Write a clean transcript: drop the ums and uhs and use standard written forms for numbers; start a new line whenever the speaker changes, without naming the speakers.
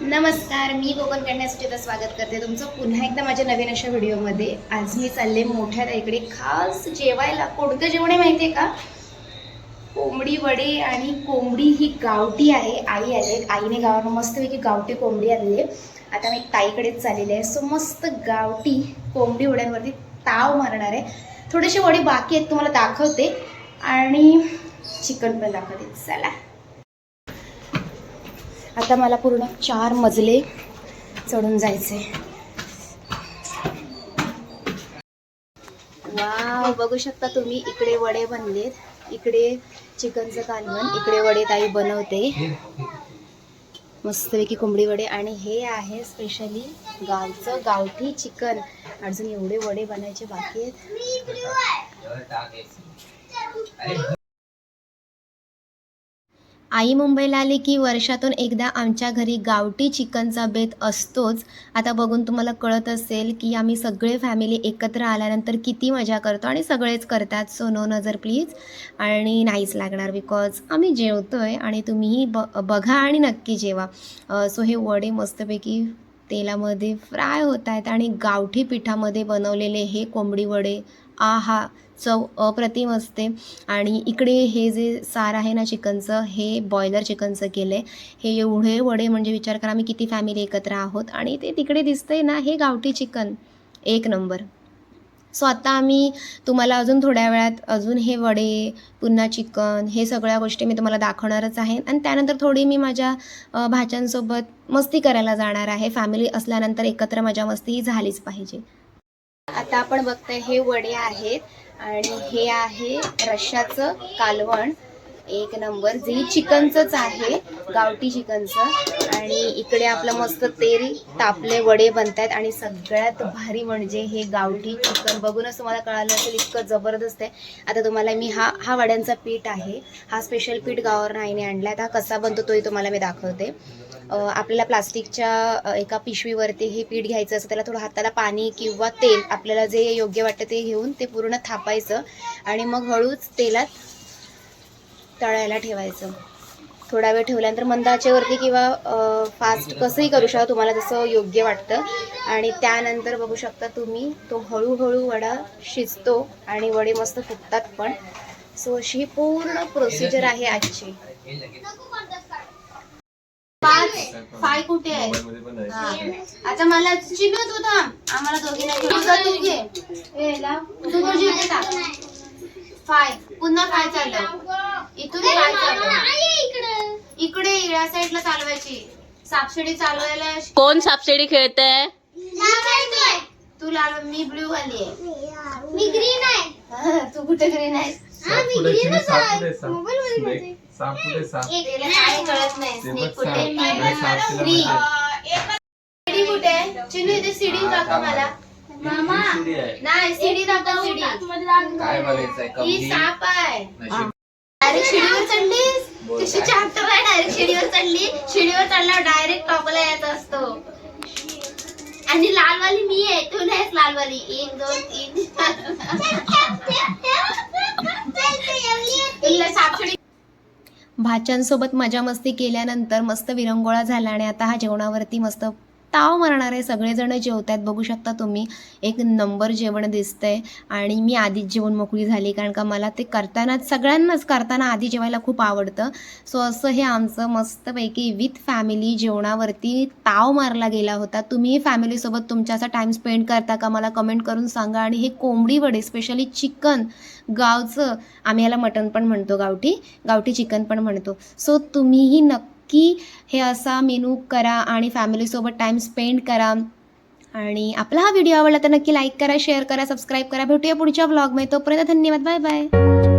नमस्कार, मी कोकण कन्यासाठी स्वागत करते तुमचं पुन्हा एकदा माझ्या नवीन अशा व्हिडिओमध्ये. आज मी चालले मोठ्या ताईकडे खास जेवायला. कोणतं जेवण आहे माहिती आहे का? कोंबडी वडे आणि कोंबडी ही गावठी आहे. आई आले, आईने गावानं मस्तपैकी गावठी कोंबडी आणली आहे. आता मी ताईकडेच चाललेले आहे. सो मस्त गावठी कोंबडी वड्यांवरती ताव मारणार आहे. थोडेसे वडे बाकी आहेत, तुम्हाला दाखवते आणि चिकन पण दाखवते. चला, आता मला पूर्ण 4 मजले चढून जायचे. वाव, बघू शकता तुम्ही, इकडे वडे बनलेत, इकडे चिकनचं कालवण, इकडे वडे ताई बनवते मस्तपैकी कोंबडी वडे. आणि हे आहे स्पेशली गावचं गावठी चिकन. अजून एवढे वडे बनायचे बाकी आहेत. आई मुंबईला आली की वर्षातून एकदा आमच्या घरी गावठी चिकनचा बेत असतोच. आता बघून तुम्हाला कळत असेल की आम्ही सगळे फॅमिली एकत्र आल्यानंतर किती मजा करतो आणि सगळेच करतात. सो नो नजर प्लीज. आणि नाहीच लागणार बिकॉज आम्ही जेवतोय आणि तुम्हीही बघा आणि नक्की जेवा. सो हे वडे मस्तपैकी तेलामध्ये फ्राय होत आहेत आणि गावठी पिठामध्ये बनवलेले हे कोंबडी वडे, आहा, चव अप्रतिम असते. आणि इकडे हे जे सार आहे ना चिकनचं, हे बॉयलर चिकनचं केलं आहे. हे एवढे वडे म्हणजे विचार करा आम्ही किती फॅमिली एकत्र आहोत. आणि ते तिकडे दिसतंय ना, हे गावठी चिकन एक नंबर. सो आता आम्ही तुम्हाला अजून थोड्या वेळात अजून हे वडे, पुन्हा चिकन, हे सगळ्या गोष्टी मी तुम्हाला दाखवणारच आहे. आणि त्यानंतर थोडी मी माझ्या भाच्यांसोबत मस्ती करायला जाणार आहे. फॅमिली असल्यानंतर एकत्र मजा मस्ती झालीच पाहिजे. आता आपण बघताय हे वडे आहेत आणि हे आहे रश्श्याचं कालवण, एक नंबर, जे चिकनचंच आहे, गावठी चिकनचं. आणि इकडे आपलं मस्त तेल तापले वडे बनत आहेत. आणि सगळ्यात भारी म्हणजे हे गावठी चिकन बघूनच तुम्हाला कळालं असेल, इतकं जबरदस्त आहे. आता तुम्हाला मी हा वड्यांचा पीठ आहे, हा स्पेशल पीठ गावावरून आईने आणला. आता कसा बनतो तोही तुम्हाला मी दाखवते. आपल्याला प्लास्टिकच्या एका पिशवीवरती हे पीठ घ्यायचं असतं. त्याला थोडं हाताला पाणी किंवा तेल, आपल्याला जे योग्य वाटतं ते घेऊन ते पूर्ण थापायचं आणि मग हळूच तेलात तळायला ठेवायचं. थोडा वेळ ठेवल्यानंतर मंद आचेवरती किंवा फास्ट कसंही करू शकता, तुम्हाला जसं योग्य वाटतं. आणि त्यानंतर बघू शकता तुम्ही, तो हळूहळू वडा शिजतो आणि वडे मस्त फुगतात पण. सो अशी पूर्ण प्रोसिजर आहे आजची. 5 कुठे आहे? आता मला चिनू तू थांब, आम्हाला दोघींना तू घे. तू तुझी टाक. 5 पुन्हा काय चाललं इथून? काय चाललं इकडे या साईडला चालवायची. सापशिडी चालवायला
कोण सापशिडी खेळतंय?
तू लाल, मी ब्ल्यू वाली आहे. मी ग्रीन आहे. तू कुठे ग्रीन आहेस? मी ग्रीनच आहे. मोबाईल काय कळत नाही. स्नेक कुठे? सीडी कुठे? चिनू इथे सीडी दाखव मला. मामा नाही, सीडी दाखव. सीडी काय बोलायचंय? ही साप आहे. डायरेक्ट शिडीवर चढलीस? कशी चॅप्टर आहे? डायरेक्ट शिडीवर चढली. शिडीवर चढल्यावर डायरेक्ट टॉपला यायचा असतो. आणि लालवाली मी आहे, तू नाहीस लालवाली. 1 2 3 सापशिडी. भाच्यांसोबत मजा मस्ती केल्यानंतर मस्त विरंगुळा झाला आणि आता हा जेवणावरती मस्त ताव मारणार आहे. सगळेजण जेवत आहेत, बघू शकता तुम्ही, एक नंबर जेवण दिसतंय. आणि मी आधीच जेवण मोकळी झाली, कारण का मला ते सगळ्यांनाच करताना आधी जेवायला खूप आवडतं. सो असं हे आमचं मस्तपैकी विथ फॅमिली जेवणावरती ताव मारला गेला होता. तुम्ही फॅमिलीसोबत तुमचा असा टाईम स्पेंड करता का? मला कमेंट करून सांगा. आणि हे कोंबडी वडे, स्पेशली चिकन गावचं, आम्ही याला मटण पण म्हणतो, गावठी चिकन पण म्हणतो. सो तुम्हीही नक्की हे असा मेनू करा आणि फॅमिलीसोबत टाईम स्पेंड करा. आणि आपला हा व्हिडिओ आवडला तर नक्की लाईक करा, शेअर करा, सबस्क्राईब करा. भेटूया पुढच्या व्लॉगमध्ये. तोपर्यंत धन्यवाद, बाय बाय.